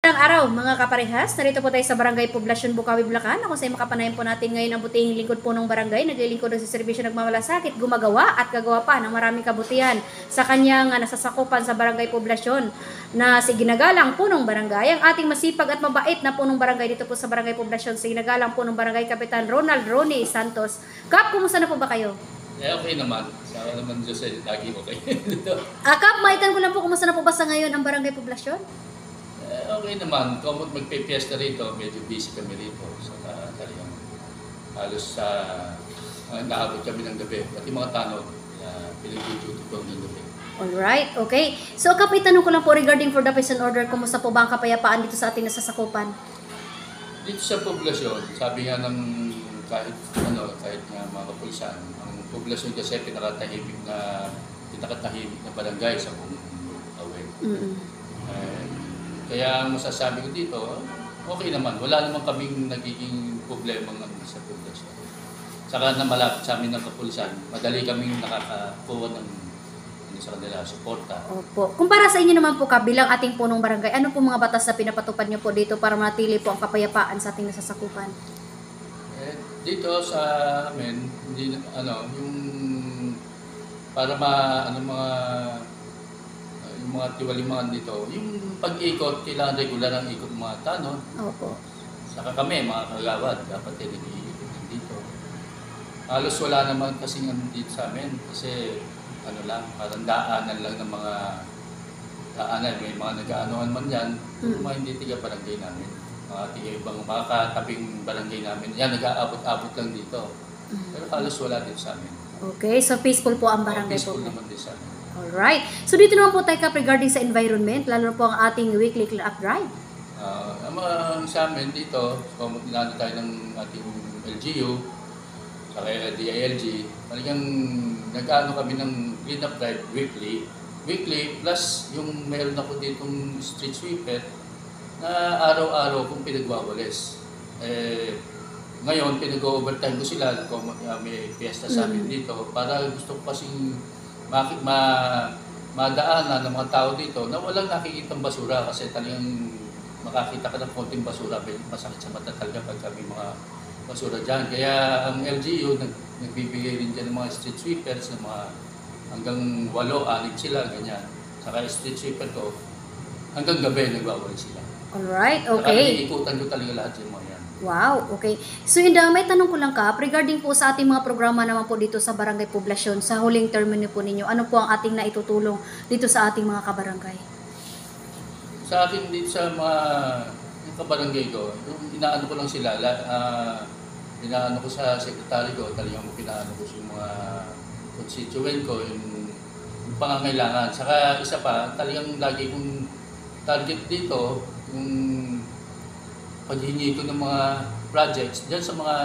Magandang araw mga kaparehas, narito po tayo sa Barangay Poblasyon, Bukawi, Bulacan. Ako sa makapanayan po natin ngayon ang butihing lingkod po ng barangay, naglilingkod sa serbisyo nagmamalasakit, gumagawa at gagawa pa ng maraming kabutihan sa kanyang nasasakupan sa Barangay Poblasyon na si Ginagalang Punong Barangay. Ang ating masipag at mabait na punong barangay dito po sa Barangay Poblasyon, si Ginagalang Punong Barangay Kapitan Ronald Ronnie Santos. Kap, kumusta na po ba kayo? Okay naman. Sa naman Diyos ay lagi okay. Kap, maitan ko lang po, kumusta na po ba sa ngayon ang Barangay Poblasyon? Okay naman. Kung magpipiesta rito, medyo busy kami rito. So, talagang halos naabot kami ng gabi. At yung mga tanod, pinag-duty ko ng gabi. Alright, okay. So, Kap, itanong ko lang po regarding for the peace and order, kumusta po ba ang kapayapaan dito sa ating nasasakupan? Dito sa poblasyon, sabi nga ng kahit nga mga kapulisan, ang poblasyon kasi pinakatahimik na barangay sa buong away. Kaya ang masasabi ko dito, okay naman. Wala naman kaming nagiging problema sa poblasyon. Saka na malapit sa amin ng kapulisan, madali kaming nakakakuha ng sa kanila, suporta. Opo. Kumpara sa inyo naman po, Kap, bilang ating punong barangay, ano po mga batas na pinapatupad niyo po dito para manatili po ang kapayapaan sa ating nasasakupan? Dito sa amin, hindi yung para yung mga tiwalimangan dito, yung pag-ikot, kailangan regular ang ikot ng mga tanod. Opo. Saka kami, mga kagawad, dapat din nag-iikot dito. Halos wala naman kasing dito sa amin kasi parang daanan lang ng mga daanan. May mga nag-aanoan man yan, mga hindi tiga-barangay namin. Mga tiga-ibang mga katabing barangay namin. Yan, nag-aabot-abot lang dito. Pero halos wala dito sa amin. Okay, so peaceful po ang barangay po. Peaceful naman din sa amin. Alright. So dito naman po tayo, Kap, regarding sa environment, lalo na po ang ating weekly clean-up drive. Sa amin dito, kung nilano tayo ng ating LGU, sa DILG, talagang nag-ano kami ng clean-up drive weekly. Weekly, plus yung meron ako ditong street sweeper na araw-araw kung pinagwawalis. Ngayon, pinag-overtime ko sila kung may fiesta sa amin dito para gusto ko kasing madaanan ng mga tao dito na walang nakikitang basura kasi talagang makakita ka ng konting basura, masakit sa mata talaga pag kami mga basura dyan. Kaya ang LGU nagbibigay rin dyan ng mga street sweepers na mga hanggang 8-6 sila, ganyan. Saka street sweeper ko, hanggang gabi nagbawal sila. Alright, okay. Saka ikutan ko talaga lahat yung mga yan. Wow, okay. So may tanong ko lang, Kap, regarding po sa ating mga programa naman po dito sa Barangay Poblasyon, sa huling termino po ninyo, ano po ang ating naitutulong dito sa ating mga kabarangay? Sa akin dito sa mga yung kabarangay ko, yung inaano ko lang sila, inaano ko sa sekretary ko, talagang pinaano ko yung mga constituent ko, yung pangangailangan. Saka isa pa, talagang lagi kong target dito, yung paghingi ko ng mga projects dyan sa mga,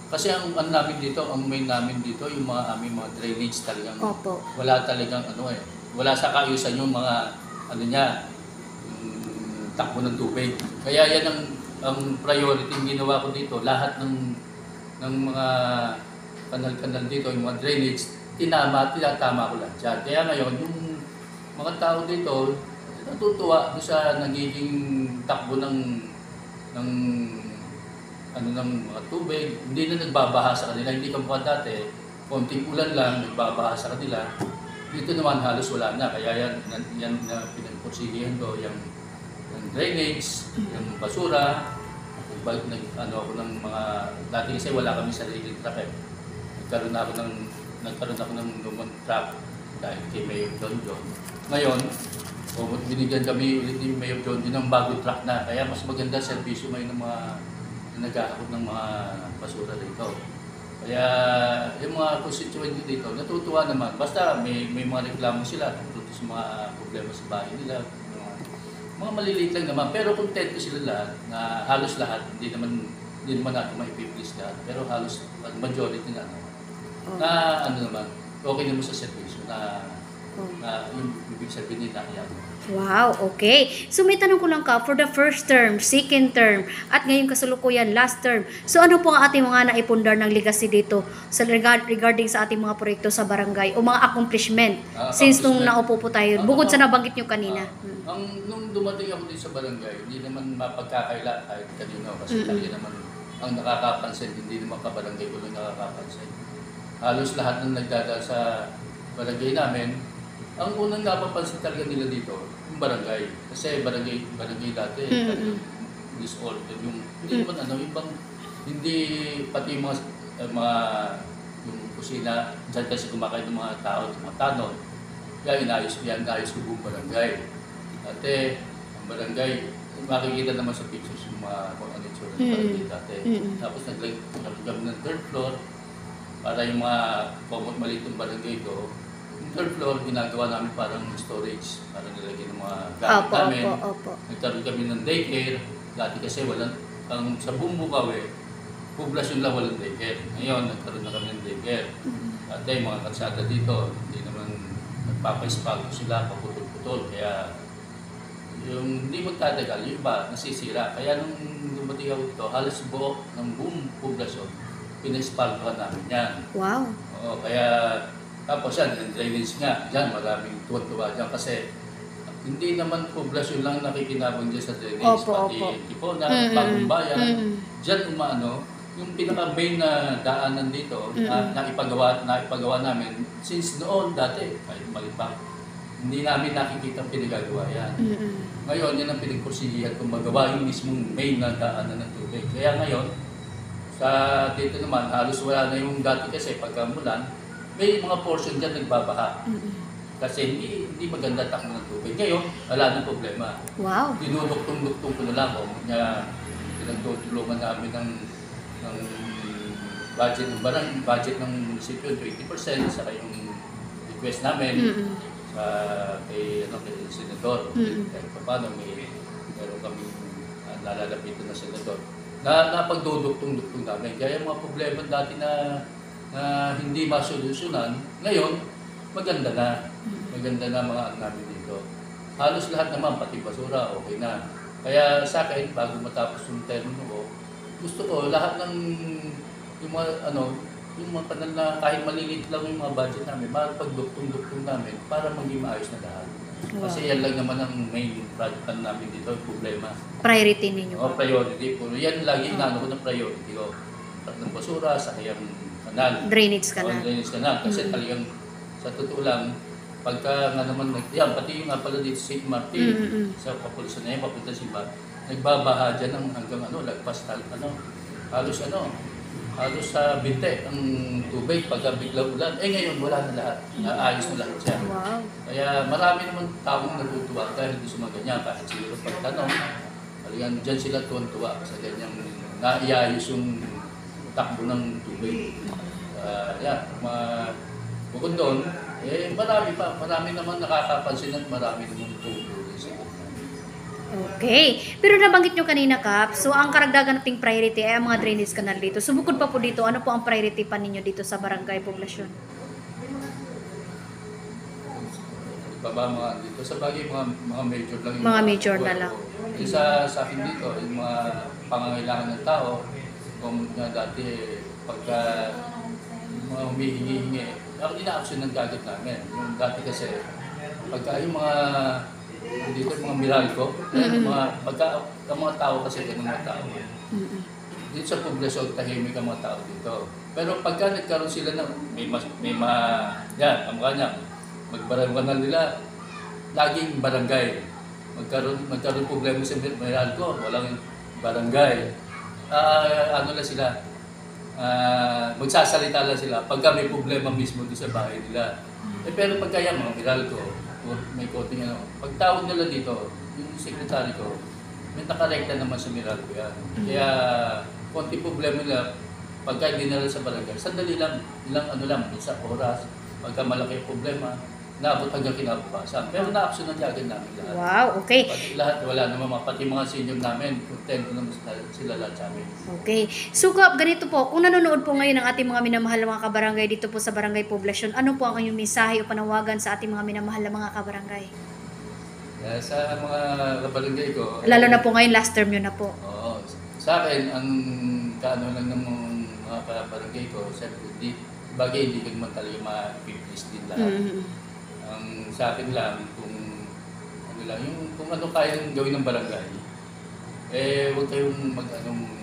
kasi ang namin dito, ang main namin dito, yung mga aming mga drainage talagang, Opo. wala talagang wala sa kaayusan yung mga, takbo ng tubig. Kaya yan ang priority yung ginawa ko dito. Lahat ng mga kanal-kanal dito, yung mga drainage, tinatama ko lahat dyan. Kaya ngayon, yung mga tao dito, natutuwa sa nagiging takbo ng mga tubig. Hindi na nagbabaha sa kanila. Hindi kamukha dati, konting ulan lang, nagbabaha sa kanila. Dito naman halos wala na. Kaya yan na pinagpursilihan ko, yung drainage, yung basura. Ako ng mga, dati kasi wala kami sariling truck eh. Nagkaroon ako ng lumang truck dahil kay Mayor John. Ngayon, binigyan kami ulit ni Mayor John din ng bagong truck na. Kaya mas maganda servisyo ngayon ng mga nag-aakot ng mga basura dito. Kaya yung mga constituent dito, natutuwa naman. Basta may mga reklamo sila tungkol sa mga problema sa bahay nila. Mga maliliit lang naman. Pero contento sila lahat na halos lahat. Hindi naman natin maipiplease lahat. Pero halos majority na naman. Okay naman sa servisyo na Oh. Yung ibig sabihin nila, yan. Wow, okay. So may tanong ko lang ka, for the first term, second term, at ngayon kasalukuyan, last term. So ano po ang ating mga naipundar ng legacy dito sa regarding sa ating mga proyekto sa barangay o mga accomplishment since nung naupo po tayo, bukod sa nabanggit nyo kanina. Nung dumating ako dito sa barangay, hindi naman mapagkakaila kahit kanino kasi talaga naman ang nakakapansin, hindi naman kabarangay ko lang nakakapansin. Halos lahat ng nagdadaan sa barangay namin, ang unang napapansin talaga nila dito, yung barangay. Kasi barangay dati, talagang disorder. Hindi naman hindi pati yung yung kusina, dyan kasi kumakain ng mga tao, mga tanong, kaya inayos ko buong barangay. Dati, ang barangay, makikita naman sa pictures yung mga kung ano itsura ng barangay dati. Tapos naglag ng third floor, para yung mga maliit ng barangay ko, yung third floor, ginagawa namin parang storage, para nilagyan ng mga gamit namin. Nagkaroon kami ng daycare. Dati kasi sa buong Bukawi, poblasyon lang walang daycare. Ngayon, nagkaroon na kami ng daycare. Dati, mga kalsada dito, hindi naman nagpapaispag sila, paputol-putol. Kaya, yung hindi magtatagal, yung iba, nasisira. Kaya nung dumating ako dito, halos buo ng buong poblasyon, pinaspaltuhan namin yan. Wow. Oo, kaya tapos yan, yung drainage nga, dyan maraming tuwa-tuwa dyan kasi hindi naman poblasyon lang nakikinabang dyan sa drainage, pati Tipona, Bagong Bayan, dyan yung pinaka-main na daanan dito, naipagawa namin since noon dati, kahit maliit pa, hindi namin nakikita pinagagawa yan. Ngayon, yan ang pinagpursigihan kung magawa yung mismong main na daanan ng tubig. Kaya ngayon, sa dito naman, halos wala na yung dati kasi pagkamulan, may mga portion dyan nagbabaha. Kasi hindi maganda takbo ng tubig. Ngayon, wala nang problema. Wow. Dinuduktong-duktong ko na lang kung pinagtutulungan namin ng budget ng munisipyo, 20%, saka yung request namin kay senador. Kahit pa paano, meron kami lalalapitan na senador. Napagduduktong-duktong namin. Kaya yung mga problema dati na hindi masolusyonan, ngayon, maganda na. Maganda na mga namin dito. Halos lahat naman, pati basura, okay na. Kaya sa akin, bago matapos yung termino ko, gusto ko lahat ng yung mga kanal na kahit maliliit lang yung mga budget namin, pagduktong-duktong namin para maging maayos na lahat. Wow. Kasi yan lang naman ang main project namin dito, problema. Priority ninyo? Priority po. Yan lagi inaano ko ng priority ko. Ng basura, sa kayang kanal. Drainage kanal. Drainage kanal. Kasi talagang, sa totoo lang, pagka nga naman, pati yung nga pala dito St. Martin, sa papulisan na yan, papunta si Bar, nagbabaha dyan ng hanggang lagpas halos sa binte ang tubig pagka biglang ulan. Ngayon wala na lahat. Naayos na lahat siya. Wow. Kaya marami naman taong natutuwa dahil hindi sumaganyan kahit siguro pagtanong. Talagang dyan sila tuwan-tuwa sa ganyang naiayos yung takbo ng tubig. Bukod doon, marami naman nakakapansin at marami naman tutulong sa ito. Okay. Pero nabanggit nyo kanina, Kap, so ang karagdagan nating priority ay ang mga drainage canal dito. So bukod pa po dito, ano po ang priority pa ninyo dito sa barangay poblasyon? Mga dito, sa bagay mga major lang. Mga major na lang. Sa akin dito, yung mga pangangailangan ng tao, kung dati pagka mga humihingi-hingi, ako ina-action ng gadget namin. Yung dati kasi, pagka yung mga dito mga Meralco, ang mga tao kasi ganun mga tao. Dito sa poblasyon, tahimik ang mga tao dito. Pero pagka nagkaroon sila ng kamukha niya, magbarangay nila, laging barangay. Magkaroon problema sa Meralco, walang barangay. Magsasalita lang sila pagka may problema mismo doon sa bahay nila. Pero pagka yan, mga Meralco, may konting pagtawag nila dito, yung secretary ko, may nakarekta naman sa Meralco yan. Kaya, konting problema nila, pagka hindi nila sa barangay, sandali lang, isang oras, pagka malaki problema, naabot hanggang kinabukasan. Pero na-action na agad namin lahat. Wow, okay. Pati lahat, wala naman, pati mga senior namin, contento naman sila lahat sa amin. Okay. So, Kap, ganito po, kung nanonood po ngayon ang ating mga minamahal na mga kabarangay dito po sa Barangay Poblasyon, ano po ang inyong mensahe o panawagan sa ating mga minamahal na mga kabarangay? Sa mga kabarangay ko, Lalo na po ngayon, last term yun na po. oo, sa akin, ang kaano lang ng mga kabarangay ko, siyempre, bagay hindi ko naman talaga ma-please din lahat. Ang sa akin lang, kung ano lang, kung ano kayang gawin ng barangay, huwag kayong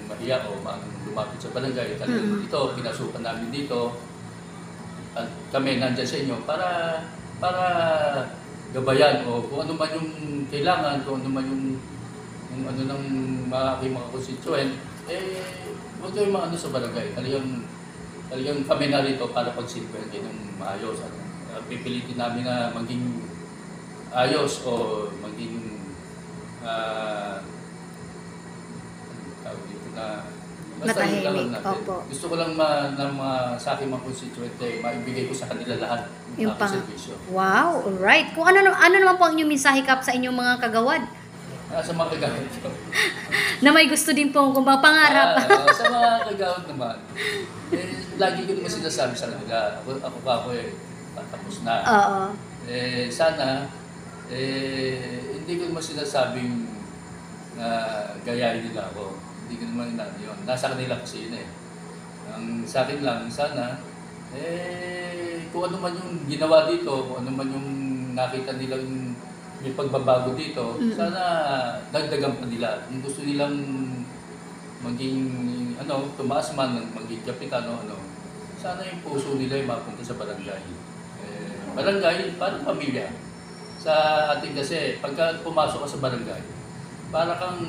mahiya o lumapit sa barangay. Talagang ito, pinasukan namin dito, at kami nandyan sa inyo para gabayan o kung ano man yung kailangan, kung ano man yung ano ng mga constituent, huwag kayong maano sa barangay. Talagang kami na rito para pagsilbihan kayo ng maayos. Pipilitin namin na maging ayos o maging tawag dito na basta yung lang Matahimik, natin. opo. Gusto ko lang sa aking mga constituent maibigay ko sa kanila lahat Yung ng aking servisyo. Wow, alright. Kung ano naman po ang inyong mensahe, Kap, sa inyong mga kagawad Sa mga kagawad ko. na may gusto din pong pangarap. Sa mga kagawad naman, lagi ko naman sinasabi sa kanila, ako patapos na. Oo. Sana, hindi ko naman sinasabing gayahin nila ako. Hindi ko naman yun. Nasa kanila kasi yun eh. Ang sa akin lang, sana, kung ano man yung ginawa dito, kung ano man yung nakita nilang may pagbabago dito, sana dagdagan pa nila. Kung gusto nilang maging, tumaas man, maging kapitan, sana yung puso nila yung mapunta sa barangay. Barangay, parang pamilya. Sa atin kasi, pagka pumasok ka sa barangay, para kang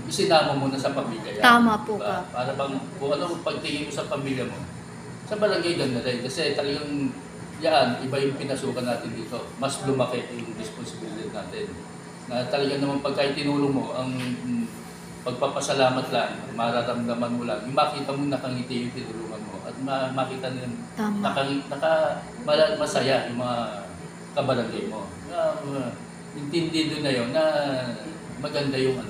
isinama mo na sa pamilya yan. Tama po, Diba? Kap. Para bang, kung ano pagtingin mo sa pamilya mo, sa barangay ganda rin. Kasi talagang yan, iba yung pinasukan natin dito. Mas lumaki yung responsibility natin. Na talagang naman pagka tinulong mo, ang pagpapasalamat lang, mararamdaman mo lang, yung makita mo nakangiti yung tinulungan mo at makita nila masaya yung mga kabarangay mo. Intindi doon na yun na maganda yung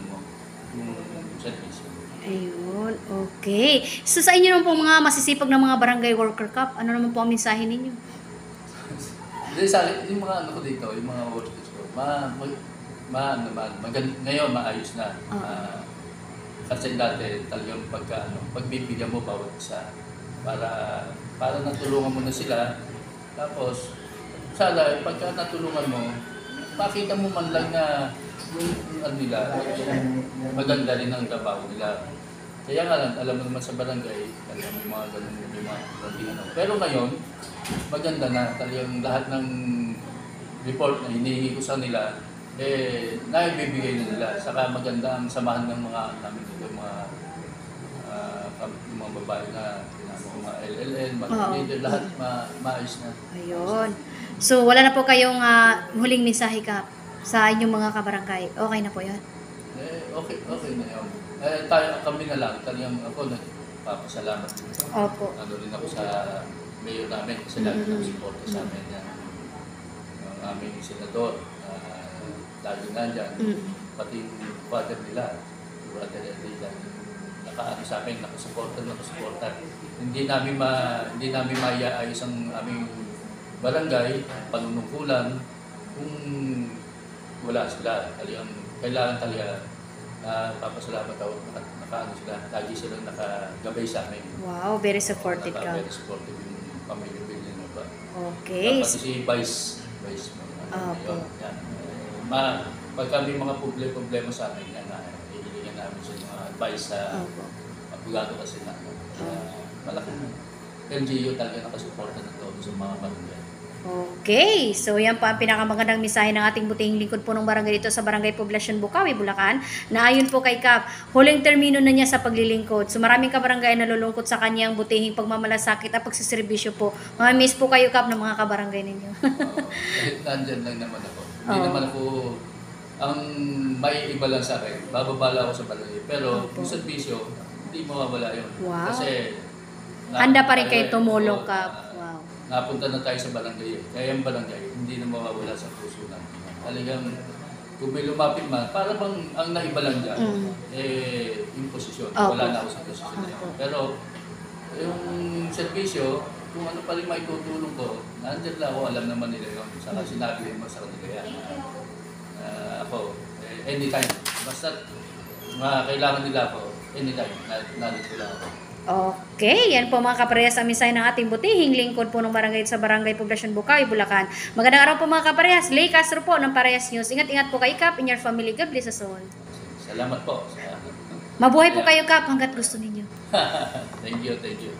yung service. Ayun, okay. So sa inyo naman po mga masisipag na mga barangay worker, Kap, ano naman po ang mensahe ninyo? Yung mga ko dito, yung mga workers ko, ngayon maayos na. Kasi dati talagang pagbibigyan mo bawat isa para natulungan mo na sila. Tapos sana pagka natulungan mo, makita mo man lang na yung nila, maganda rin ang trabaho nila. Kaya nga lang, alam mo naman sa barangay, talagang may mga ganun, Pero ngayon, maganda na, talagang lahat ng report na hinihingi ko sa nila, naibibigay na nila. Saka maganda ang samahan ng mga namin dito, yung mga babae na mga LLN, mga leader, lahat maayos na. Ayun. So wala na po kayong huling mensahe, Kap, sa inyong mga kabarangay. Okay na po yun? Okay na yun. Kami na lang, talagang ako nagpapasalamat. Opo. Ano rin ako sa mayor namin kasi lagi na support sa amin yan. Ang aming senador, lagi nandyan. Pati yung father nila, brother nila, nakaano sa amin, nakasuporta. Hindi namin maiayos ang aming barangay, panunungkulan, kung wala sila. Kailangan talaga papasalamat ako, nakaano sila, lagi silang nakagabay sa amin. Wow, very supportive, Kap. Very supportive yung pamilya Villano ba. Okay. Pati si Vice Opo. yan. Pagka may mga problema sa amin, hihilingan namin sa mga advice sa abogado kasi na. Malaking LGU talaga nakasuporta na to sa mga barangay. Okay, so yan po ang pinakamagandang mensahe ng ating butihing lingkod po ng barangay dito sa Barangay Poblasyon Bukawi, Bulacan, na ayon po kay Kap, huling termino na niya sa paglilingkod. So maraming kabarangay na nalulungkot sa kanyang butihing pagmamalasakit at pagsiservisyo po. Mamimiss po kayo, Kap, ng mga kabarangay ninyo. Kahit nandyan lang naman ako. Hindi naman ako, ang may iba lang sa akin, bababala ako sa barangay. Pero yung servisyo, hindi mawawala yun. Wow. Kasi Handa pa rin kayo tumulong, Kap. Wow. napunta na tayo sa barangay. Kaya yung barangay, hindi na mawawala sa puso natin. Talagang, kung may lumapit man, para bang ang naiba lang dyan, yung posisyon. Opo. Wala na ako sa posisyon na yun. Opo. Pero, yung serbisyo, kung ano pa rin may tutulong ko, nandiyan lang ako, alam naman nila yun. Saka sinabi mo sa kanila yan. Ako, anytime. Basta, kailangan nila ako, anytime, nandito lang ako. Okay, yan po mga kaparehas ang mensahe ng ating butihing lingkod po ng barangay sa Barangay Poblasyon Bukawi, Bulacan. Magandang araw po mga kaparehas. Lay Castro po ng Parehas News. Ingat-ingat po kay Kap and your family. God bless us all. Salamat po. Mabuhay po kayo, Kap, hanggat gusto ninyo. Thank you, thank you.